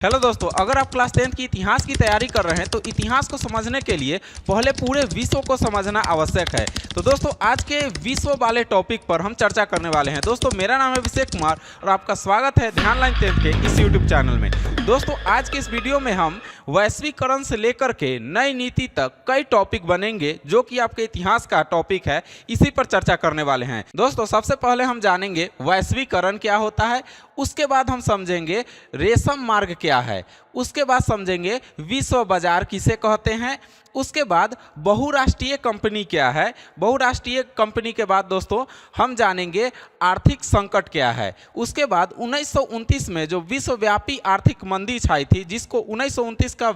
Hello दोस्तों, अगर आप क्लास 10 की इतिहास की तैयारी कर रहे हैं तो इतिहास को समझने के लिए पहले पूरे विश्व को समझना आवश्यक है। तो दोस्तों आज के विश्व वाले टॉपिक पर हम चर्चा करने वाले हैं। दोस्तों मेरा नाम है अभिषेक कुमार और आपका स्वागत है ध्यान लाइन 10 के इस यूट्यूब चैनल में। दोस्तों आज के इस वीडियो में हम वैश्वीकरण से लेकर के नई नीति तक कई टॉपिक बनेंगे जो कि आपके इतिहास का टॉपिक है, इसी पर चर्चा करने वाले हैं। दोस्तों सबसे पहले हम जानेंगे वैश्वीकरण क्या होता है, उसके बाद हम समझेंगे रेशम मार्ग क्या है, उसके बाद समझेंगे विश्व बाजार किसे कहते हैं, उसके बाद बहुराष्ट्रीय कंपनी क्या है, बहुराष्ट्रीय कंपनी के बाद दोस्तों हम जानेंगे आर्थिक संकट क्या है, उसके बाद 1929 में जो विश्वव्यापी आर्थिक मंदी छाई थी जिसको 1929 का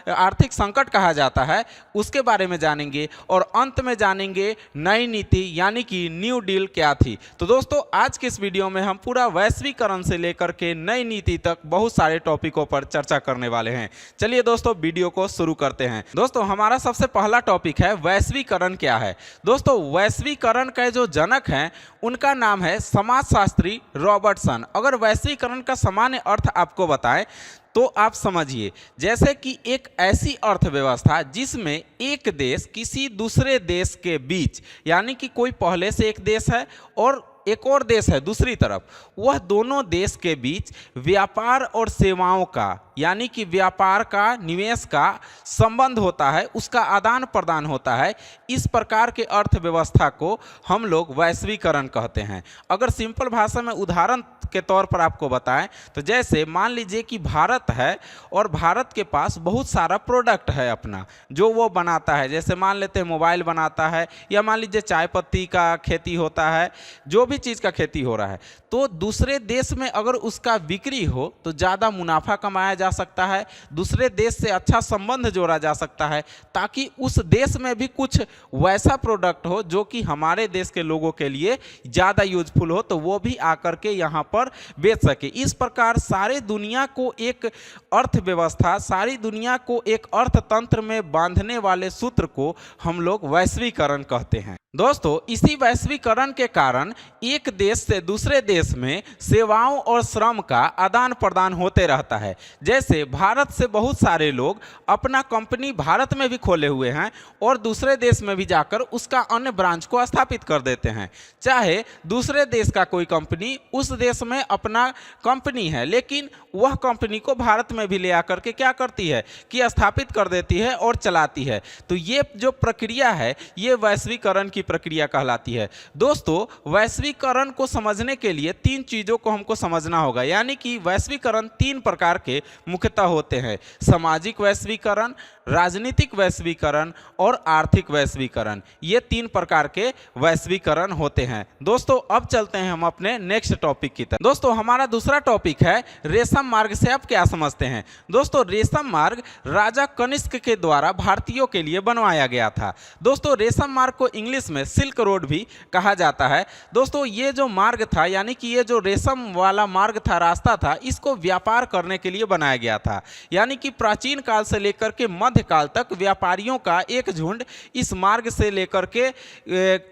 आर्थिक संकट कहा जाता है उसके बारे में जानेंगे और अंत में जानेंगे नई नीति यानी कि न्यू डील क्या थी। तो दोस्तों आज के इस वीडियो में हम पूरा वैश्वीकरण से लेकर के नई नीति तक बहुत सारे टॉपिकों पर चर्चा करने वाले हैं। चलिए दोस्तों वीडियो को शुरू करते हैं। दोस्तों हमारा सबसे पहला टॉपिक है वैश्वीकरण क्या है। दोस्तों वैश्वीकरण के जो जनक हैं उनका नाम है समाजशास्त्री रॉबर्टसन। अगर वैश्वीकरण का सामान्य अर्थ आपको बताएं तो आप समझिए जैसे कि एक ऐसी अर्थव्यवस्था जिसमें एक देश किसी दूसरे देश के बीच, यानी कि कोई पहले से एक देश है और एक और देश है दूसरी तरफ, वह दोनों देश के बीच व्यापार और सेवाओं का यानी कि व्यापार का, निवेश का संबंध होता है, उसका आदान प्रदान होता है। इस प्रकार के अर्थव्यवस्था को हम लोग वैश्वीकरण कहते हैं। अगर सिंपल भाषा में उदाहरण के तौर पर आपको बताएं तो जैसे मान लीजिए कि भारत है और भारत के पास बहुत सारा प्रोडक्ट है अपना जो वो बनाता है, जैसे मान लेते हैं मोबाइल बनाता है या मान लीजिए चाय पत्ती का खेती होता है, जो भी चीज़ का खेती हो रहा है, तो दूसरे देश में अगर उसका बिक्री हो तो ज़्यादा मुनाफा कमाया जा सकता है, दूसरे देश से अच्छा संबंध जोड़ा जा सकता है ताकि उस देश में भी कुछ वैसा प्रोडक्ट हो जो कि हमारे देश के लोगों के लिए ज़्यादा यूजफुल हो, तो वो भी आकर के यहाँ पर बेच सके। इस प्रकार सारे दुनिया को एक अर्थव्यवस्था, सारी दुनिया को एक अर्थतंत्र में बांधने वाले सूत्र को हम लोग वैश्वीकरण कहते हैं। दोस्तों इसी वैश्वीकरण के कारण एक देश से दूसरे देश में सेवाओं और श्रम का आदान प्रदान होते रहता है। जैसे भारत से बहुत सारे लोग अपना कंपनी भारत में भी खोले हुए हैं और दूसरे देश में भी जाकर उसका अन्य ब्रांच को स्थापित कर देते हैं। चाहे दूसरे देश का कोई कंपनी उस देश में अपना कंपनी है लेकिन वह कंपनी को भारत में भी ले आकर के क्या करती है कि स्थापित कर देती है और चलाती है। तो ये जो प्रक्रिया है ये वैश्वीकरण की प्रक्रिया कहलाती है। दोस्तों वैश्वीकरण को समझने के लिए तीन चीजों को हमको समझना होगा, यानी कि वैश्वीकरण तीन प्रकार के मुख्यतः होते हैं: सामाजिक वैश्वीकरण, राजनीतिक वैश्वीकरण और आर्थिक वैश्वीकरण। ये तीन प्रकार के वैश्वीकरण होते हैं। दोस्तों अब चलते हैं हम अपने नेक्स्ट टॉपिक की तरफ। दोस्तों हमारा दूसरा टॉपिक है रेशम मार्ग से आप क्या समझते हैं। दोस्तों रेशम मार्ग राजा कनिष्क के द्वारा भारतीयों के लिए बनवाया गया था। दोस्तों रेशम मार्ग को इंग्लिश में सिल्क रोड भी कहा जाता है। दोस्तों ये जो मार्ग था यानी कि ये जो रेशम वाला मार्ग था, रास्ता था, इसको व्यापार करने के लिए बनाया गया था। यानी कि प्राचीन काल से लेकर के मध्य काल तक व्यापारियों का एक झुंड इस मार्ग से लेकर के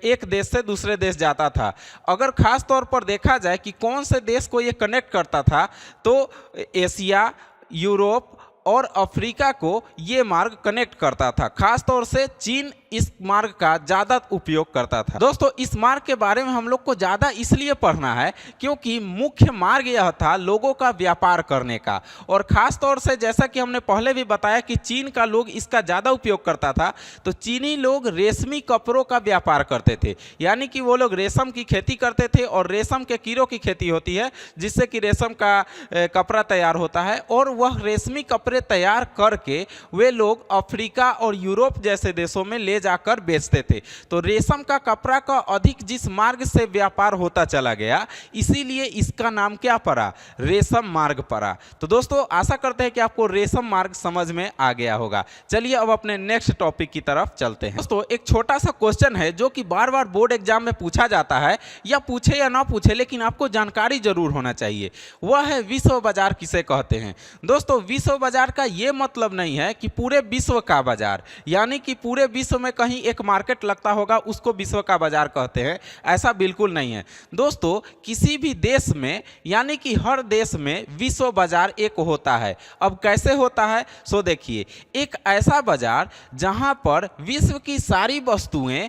एक देश से दूसरे देश जाता था। अगर खास तौर पर देखा जाए कि कौन से देश को ये कनेक्ट करता था तो एशिया, यूरोप और अफ्रीका को ये मार्ग कनेक्ट करता था। खास तौर से चीन इस मार्ग का ज़्यादा उपयोग करता था। दोस्तों इस मार्ग के बारे में हम लोग को ज़्यादा इसलिए पढ़ना है क्योंकि मुख्य मार्ग यह था लोगों का व्यापार करने का, और ख़ास तौर से जैसा कि हमने पहले भी बताया कि चीन का लोग इसका ज़्यादा उपयोग करता था, तो चीनी लोग रेशमी कपड़ों का व्यापार करते थे। यानी कि वो लोग रेशम की खेती करते थे और रेशम के कीड़ों की खेती होती है जिससे कि रेशम का कपड़ा तैयार होता है, और वह रेशमी कपड़े तैयार करके वे लोग अफ्रीका और यूरोप जैसे देशों में ले जाकर बेचते थे। तो रेशम का कपड़ा का अधिक जिस मार्ग से व्यापार होता चला गया इसीलिए इसका नाम क्या पड़ा, रेशम मार्ग पड़ा। तो दोस्तों आशा करते हैं कि आपको रेशम मार्ग समझ में आ गया होगा। चलिए अब अपने नेक्स्ट टॉपिक की तरफ चलते हैं। दोस्तों एक छोटा सा क्वेश्चन है जो कि बार बार बोर्ड एग्जाम में पूछा जाता है, या पूछे या ना पूछे लेकिन आपको जानकारी जरूर होना चाहिए। वह है विश्व बाजार किसे कहते हैं। दोस्तों विश्व बाजार का ये मतलब नहीं है कि पूरे विश्व का बाजार, यानी कि पूरे विश्व में में कहीं एक मार्केट लगता होगा उसको विश्व का बाजार कहते हैं, ऐसा बिल्कुल नहीं है दोस्तों। किसी भी देश में यानी कि हर देश में विश्व बाजार एक होता है। अब कैसे होता है सो देखिए, एक ऐसा बाजार जहां पर विश्व की सारी वस्तुएं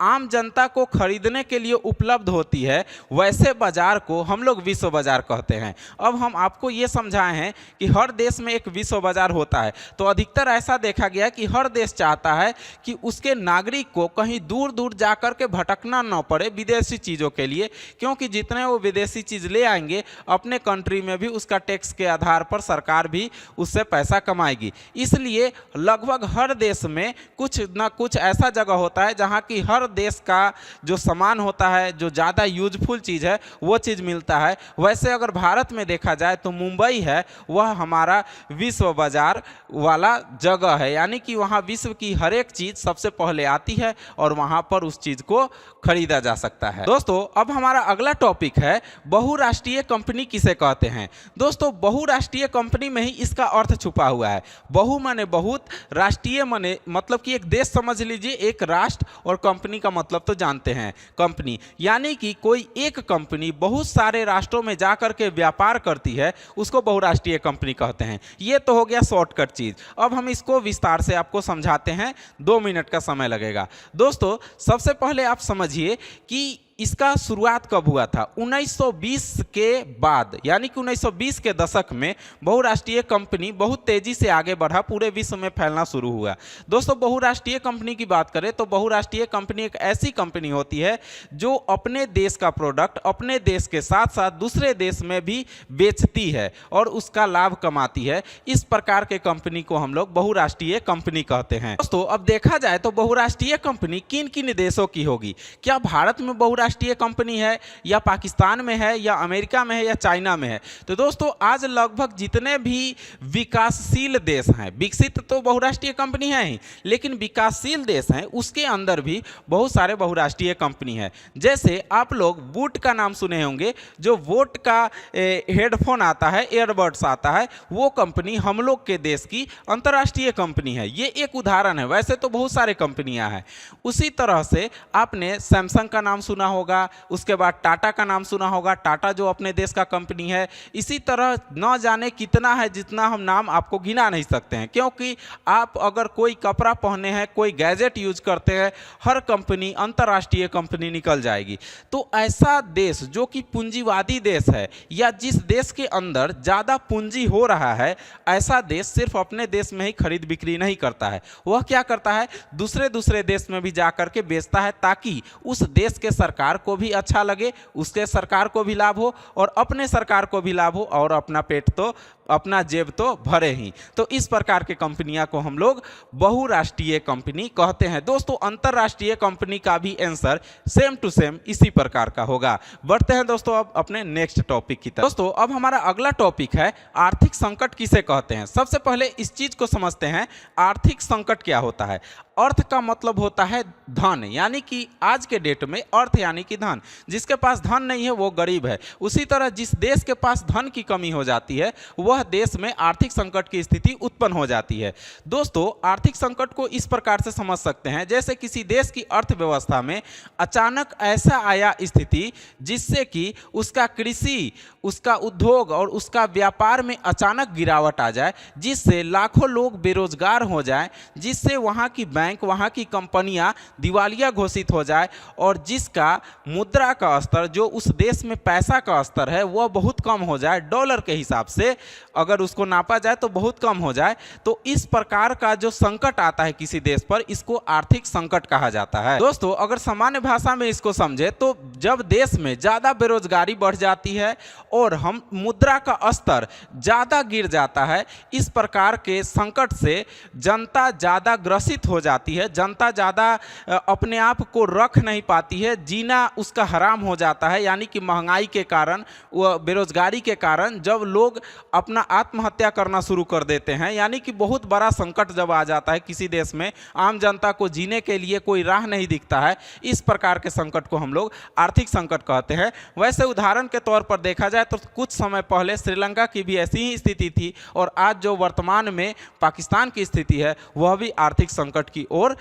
आम जनता को खरीदने के लिए उपलब्ध होती है, वैसे बाजार को हम लोग विश्व बाजार कहते हैं। अब हम आपको ये समझाए हैं कि हर देश में एक विश्व बाजार होता है, तो अधिकतर ऐसा देखा गया कि हर देश चाहता है कि उसके नागरिक को कहीं दूर दूर जाकर के भटकना न पड़े विदेशी चीज़ों के लिए, क्योंकि जितने वो विदेशी चीज़ ले आएंगे अपने कंट्री में भी उसका टैक्स के आधार पर सरकार भी उससे पैसा कमाएगी। इसलिए लगभग हर देश में कुछ ना कुछ ऐसा जगह होता है जहाँ की हर देश का जो सामान होता है, जो ज़्यादा यूजफुल चीज़ है, वो चीज़ मिलता है। वैसे अगर भारत में देखा जाए तो मुंबई है वह हमारा विश्व बाजार वाला जगह है, यानी कि वहाँ विश्व की हर एक चीज़ सबसे पहले आती है और वहाँ पर उस चीज़ को खरीदा जा सकता है। दोस्तों अब हमारा अगला टॉपिक है बहुराष्ट्रीय कंपनी किसे कहते हैं। दोस्तों बहुराष्ट्रीय कंपनी में ही इसका अर्थ छुपा हुआ है। बहु माने बहुत, राष्ट्रीय माने मतलब कि एक देश समझ लीजिए, एक राष्ट्र, और कंपनी का मतलब तो जानते हैं कंपनी, यानी कि कोई एक कंपनी बहुत सारे राष्ट्रों में जाकर के व्यापार करती है, उसको बहुराष्ट्रीय कंपनी कहते हैं। ये तो हो गया शॉर्टकट चीज़। अब हम इसको विस्तार से आपको समझाते हैं, 2 मिनट का समय लगेगा। दोस्तों सबसे पहले आप समझिए कि इसका शुरुआत कब हुआ था। 1920 के बाद, यानी कि 1920 के दशक में बहुराष्ट्रीय कंपनी बहुत तेज़ी से आगे बढ़ा, पूरे विश्व में फैलना शुरू हुआ। दोस्तों बहुराष्ट्रीय कंपनी की बात करें तो बहुराष्ट्रीय कंपनी एक ऐसी कंपनी होती है जो अपने देश का प्रोडक्ट अपने देश के साथ साथ दूसरे देश में भी बेचती है और उसका लाभ कमाती है। इस प्रकार के कंपनी को हम लोग बहुराष्ट्रीय कंपनी कहते हैं। दोस्तों अब देखा जाए तो बहुराष्ट्रीय कंपनी किन किन देशों की होगी। क्या भारत में बहुराष्ट्रीय कंपनी है, या पाकिस्तान में है, या अमेरिका में है, या चाइना में है। तो दोस्तों आज लगभग जितने भी विकासशील देश हैं, विकसित तो बहुराष्ट्रीय कंपनी है ही, लेकिन विकासशील देश हैं उसके अंदर भी बहुत सारे बहुराष्ट्रीय कंपनी है। जैसे आप लोग बूट का नाम सुने होंगे, जो वोट का हेडफोन आता है, ईयरबड्स आता है, वो कंपनी हम लोग के देश की अंतर्राष्ट्रीय कंपनी है। ये एक उदाहरण है, वैसे तो बहुत सारे कंपनियां हैं। उसी तरह से आपने सैमसंग का नाम सुना होगा, उसके बाद टाटा का नाम सुना होगा, टाटा जो अपने देश का कंपनी है। इसी तरह न जाने कितना है, जितना हम नाम आपको गिना नहीं सकते हैं, क्योंकि आप अगर कोई कपड़ा पहने हैं, कोई गैजेट यूज करते हैं, हर कंपनी अंतर्राष्ट्रीय कंपनी निकल जाएगी। तो ऐसा देश जो कि पूंजीवादी देश है, या जिस देश के अंदर ज़्यादा पूंजी हो रहा है, ऐसा देश सिर्फ अपने देश में ही खरीद बिक्री नहीं करता है, वह क्या करता है दूसरे देश में भी जा करके बेचता है, ताकि उस देश के सरकार को भी अच्छा लगे, उसके सरकार को भी लाभ हो और अपने सरकार को भी लाभ हो, और अपना पेट तो अपना जेब तो भरे ही। तो इस प्रकार के कंपनियां को हम लोग बहुराष्ट्रीय कंपनी कहते हैं। दोस्तों अंतर्राष्ट्रीय कंपनी का भी आंसर सेम टू सेम इसी प्रकार का होगा। बढ़ते हैं दोस्तों अब अपने नेक्स्ट टॉपिक की तरफ। दोस्तों अब हमारा अगला टॉपिक है आर्थिक संकट किसे कहते हैं। सबसे पहले इस चीज को समझते हैं, आर्थिक संकट क्या होता है। अर्थ का मतलब होता है धन, यानी कि आज के डेट में अर्थ यानी कि धन। जिसके पास धन नहीं है वो गरीब है। उसी तरह जिस देश के पास धन की कमी हो जाती है वह देश में आर्थिक संकट की स्थिति उत्पन्न हो जाती है। दोस्तों आर्थिक संकट को इस प्रकार से समझ सकते हैं, जैसे किसी देश की अर्थव्यवस्था में अचानक ऐसा आया स्थिति जिससे कि उसका कृषि, उसका उद्योग और उसका व्यापार में अचानक गिरावट आ जाए, जिससे लाखों लोग बेरोजगार हो जाएं, जिससे वहाँ की बैंक, वहाँ की कंपनियां दिवालिया घोषित हो जाए, और जिसका मुद्रा का स्तर, जो उस देश में पैसा का स्तर है वह बहुत कम हो जाए, डॉलर के हिसाब से अगर उसको नापा जाए तो बहुत कम हो जाए। तो इस प्रकार का जो संकट आता है किसी देश पर, इसको आर्थिक संकट कहा जाता है। दोस्तों अगर सामान्य भाषा में इसको समझे तो जब देश में ज़्यादा बेरोजगारी बढ़ जाती है और हम मुद्रा का स्तर ज़्यादा गिर जाता है, इस प्रकार के संकट से जनता ज़्यादा ग्रसित हो जाती है, जनता ज़्यादा अपने आप को रख नहीं पाती है, जीना उसका हराम हो जाता है। यानी कि महंगाई के कारण, बेरोजगारी के कारण जब लोग अपना आत्महत्या करना शुरू कर देते हैं, यानी कि बहुत बड़ा संकट जब आ जाता है किसी देश में, आम जनता को जीने के लिए कोई राह नहीं दिखता है, इस प्रकार के संकट को हम लोग आर्थिक संकट कहते हैं। वैसे उदाहरण के तौर पर देखा जाए तो कुछ समय पहले श्रीलंका की भी ऐसी ही स्थिति थी, और आज जो वर्तमान में पाकिस्तान की स्थिति है वह भी आर्थिक संकट की ओर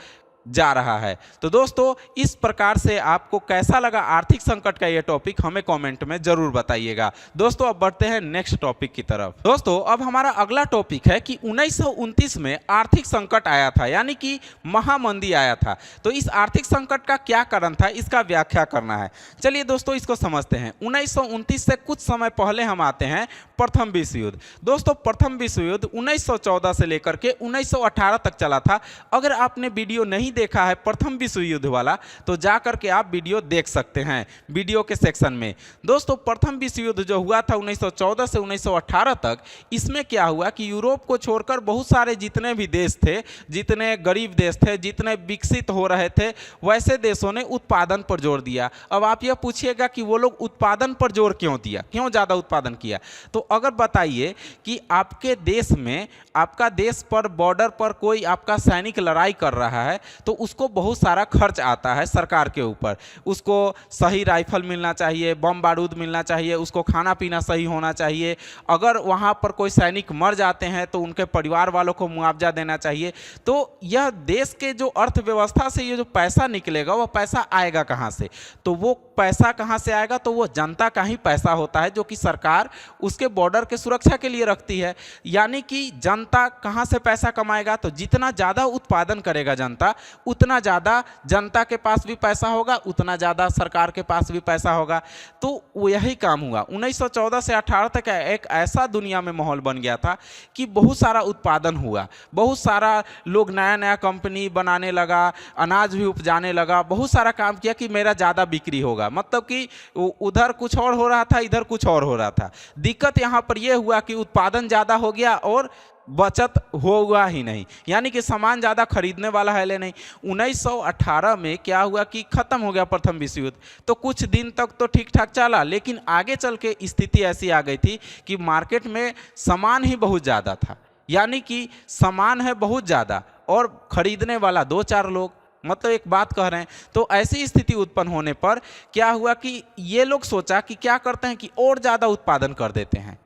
जा रहा है। तो दोस्तों इस प्रकार से आपको कैसा लगा आर्थिक संकट का ये टॉपिक हमें कमेंट में जरूर बताइएगा। दोस्तों अब बढ़ते हैं नेक्स्ट टॉपिक की तरफ। दोस्तों अब हमारा अगला टॉपिक है कि 1929 में आर्थिक संकट आया था, यानी कि महामंदी आया था। तो इस आर्थिक संकट का क्या कारण था, इसका व्याख्या करना है। चलिए दोस्तों इसको समझते हैं। 1929 से कुछ समय पहले हम आते हैं प्रथम विश्व युद्ध। दोस्तों प्रथम विश्व युद्ध 1914 से लेकर के 1918 तक चला था। अगर आपने वीडियो नहीं देखा है प्रथम विश्व युद्ध वाला तो जा करके आप वीडियो देख सकते हैं वीडियो के सेक्शन में। दोस्तों प्रथम विश्व युद्ध जो हुआ था 1914 से 1918 तक, इसमें क्या हुआ कि यूरोप को छोड़कर बहुत सारे जितने भी देश थे, जितने गरीब देश थे, जितने विकसित हो रहे थे, वैसे देशों ने उत्पादन पर जोर दिया। अब आप यह पूछिएगा कि वो लोग उत्पादन पर जोर क्यों दिया, क्यों ज़्यादा उत्पादन किया। तो अगर बताइए कि आपके देश में, आपका देश पर बॉर्डर पर कोई आपका सैनिक लड़ाई कर रहा है तो उसको बहुत सारा खर्च आता है सरकार के ऊपर। उसको सही राइफल मिलना चाहिए, बम बारूद मिलना चाहिए, उसको खाना पीना सही होना चाहिए। अगर वहाँ पर कोई सैनिक मर जाते हैं तो उनके परिवार वालों को मुआवजा देना चाहिए। तो यह देश के जो अर्थव्यवस्था से ये जो पैसा निकलेगा वह पैसा आएगा कहाँ से? तो वो पैसा कहाँ से आएगा? तो वो जनता का ही पैसा होता है जो कि सरकार उसके बॉर्डर के सुरक्षा के लिए रखती है। यानी कि जनता कहाँ से पैसा कमाएगा? तो जितना ज़्यादा उत्पादन करेगा जनता, उतना ज़्यादा जनता के पास भी पैसा होगा, उतना ज़्यादा सरकार के पास भी पैसा होगा। तो वो यही काम हुआ। 1914 से 18 तक एक ऐसा दुनिया में माहौल बन गया था कि बहुत सारा उत्पादन हुआ, बहुत सारा लोग नया नया कंपनी बनाने लगा, अनाज भी उपजाने लगा, बहुत सारा काम किया कि मेरा ज़्यादा बिक्री होगा। मतलब कि उधर कुछ और हो रहा था, इधर कुछ और हो रहा था। दिक्कत यहाँ पर यह हुआ कि उत्पादन ज़्यादा हो गया और बचत हुआ ही नहीं, यानी कि सामान ज़्यादा खरीदने वाला है ले नहीं। 1918 में क्या हुआ कि ख़त्म हो गया प्रथम विश्व युद्ध। तो कुछ दिन तक तो ठीक ठाक चला, लेकिन आगे चल के स्थिति ऐसी आ गई थी कि मार्केट में सामान ही बहुत ज़्यादा था, यानी कि सामान है बहुत ज़्यादा और ख़रीदने वाला 2-4 लोग, मतलब एक बात कह रहे हैं। तो ऐसी स्थिति उत्पन्न होने पर क्या हुआ कि ये लोग सोचा कि क्या करते हैं कि और ज़्यादा उत्पादन कर देते हैं।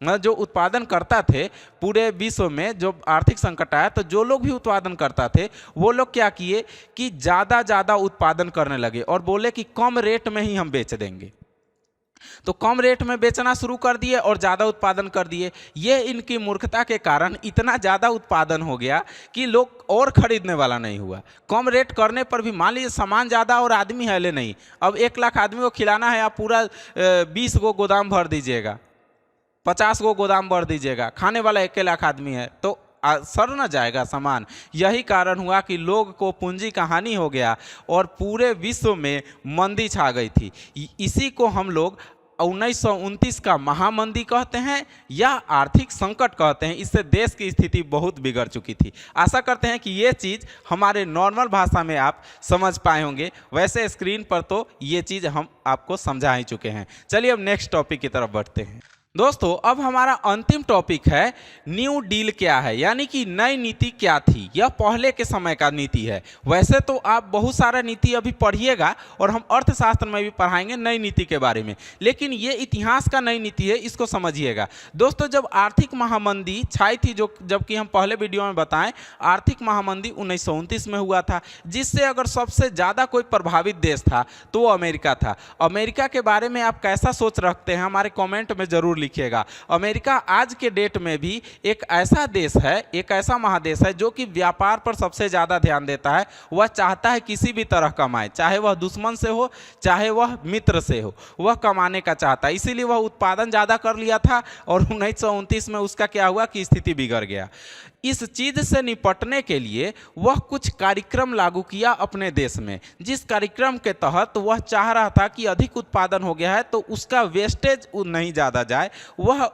मतलब जो उत्पादन करता थे पूरे विश्व में, जो आर्थिक संकट आया तो जो लोग भी उत्पादन करता थे वो लोग क्या किए कि ज़्यादा उत्पादन करने लगे और बोले कि कम रेट में ही हम बेच देंगे। तो कम रेट में बेचना शुरू कर दिए और ज़्यादा उत्पादन कर दिए। ये इनकी मूर्खता के कारण इतना ज़्यादा उत्पादन हो गया कि लोग और ख़रीदने वाला नहीं हुआ। कम रेट करने पर भी मान लीजिए सामान ज़्यादा और आदमी है ले नहीं। अब 1 लाख आदमी को खिलाना है, आप पूरा 20 गो गोदाम भर दीजिएगा, 50 गो गोदाम भर दीजिएगा, खाने वाला 1 लाख आदमी है तो सड़ न जाएगा सामान। यही कारण हुआ कि लोग को पूंजी का हानि हो गया और पूरे विश्व में मंदी छा गई थी। इसी को हम लोग 1929 का महामंदी कहते हैं या आर्थिक संकट कहते हैं। इससे देश की स्थिति बहुत बिगड़ चुकी थी। आशा करते हैं कि ये चीज़ हमारे नॉर्मल भाषा में आप समझ पाए होंगे। वैसे स्क्रीन पर तो ये चीज़ हम आपको समझा ही चुके हैं। चलिए अब नेक्स्ट टॉपिक की तरफ बढ़ते हैं। दोस्तों अब हमारा अंतिम टॉपिक है न्यू डील क्या है, यानी कि नई नीति क्या थी। यह पहले के समय का नीति है। वैसे तो आप बहुत सारा नीति अभी पढ़िएगा और हम अर्थशास्त्र में भी पढ़ाएंगे नई नीति के बारे में, लेकिन ये इतिहास का नई नीति है, इसको समझिएगा। दोस्तों जब आर्थिक महामंदी छाई थी, जो जबकि हम पहले वीडियो में बताएं, आर्थिक महामंदी 1929 में हुआ था, जिससे अगर सबसे ज़्यादा कोई प्रभावित देश था तो वो अमेरिका था। अमेरिका के बारे में आप कैसा सोच रखते हैं हमारे कॉमेंट में ज़रूर लिखिएगा। अमेरिका आज के डेट में भी एक ऐसा देश है, एक ऐसा महादेश है जो कि व्यापार पर सबसे ज़्यादा ध्यान देता है। वह चाहता है किसी भी तरह कमाए, चाहे वह दुश्मन से हो चाहे वह मित्र से हो, वह कमाने का चाहता है। इसीलिए वह उत्पादन ज़्यादा कर लिया था और 1929 में उसका क्या हुआ कि स्थिति बिगड़ गया। इस चीज़ से निपटने के लिए वह कुछ कार्यक्रम लागू किया अपने देश में, जिस कार्यक्रम के तहत वह चाह रहा था कि अधिक उत्पादन हो गया है तो उसका वेस्टेज नहीं ज़्यादा जाए, वह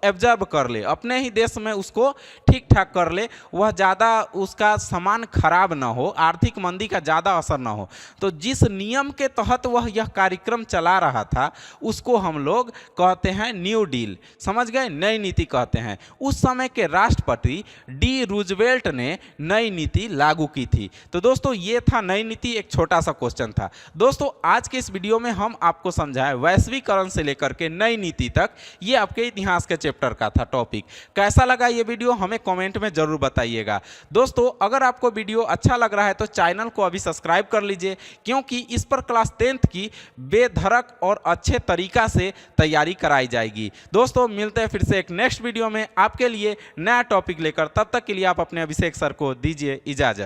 एब्जर्व कर ले, अपने ही देश में उसको ठीक ठाक कर ले, वह ज़्यादा उसका सामान खराब ना हो, आर्थिक मंदी का ज़्यादा असर ना हो। तो जिस नियम के तहत वह यह कार्यक्रम चला रहा था उसको हम लोग कहते हैं न्यू डील। समझ गए? नई नीति कहते हैं। उस समय के राष्ट्रपति डी रूजवेल्ट ने नई नीति लागू की थी। तो दोस्तों ये था नई नीति, एक छोटा सा क्वेश्चन था। दोस्तों आज के इस वीडियो में हम आपको समझाएं वैश्वीकरण से लेकर के नई नीति तक, ये आपके इतिहास के चैप्टर का था टॉपिक। कैसा लगा ये वीडियो हमें कमेंट में ज़रूर बताइएगा। दोस्तों अगर आपको वीडियो अच्छा लग रहा है तो चैनल को अभी सब्सक्राइब कर लीजिए, क्योंकि इस पर क्लास 10th की बेधड़क और अच्छे तरीक़ा से तैयारी कराई जाएगी। दोस्तों मिलते हैं फिर से एक नेक्स्ट वीडियो में आपके लिए नया टॉपिक लेकर। तब तक के लिए आप अपने अभिषेक सर को दीजिए इजाज़त।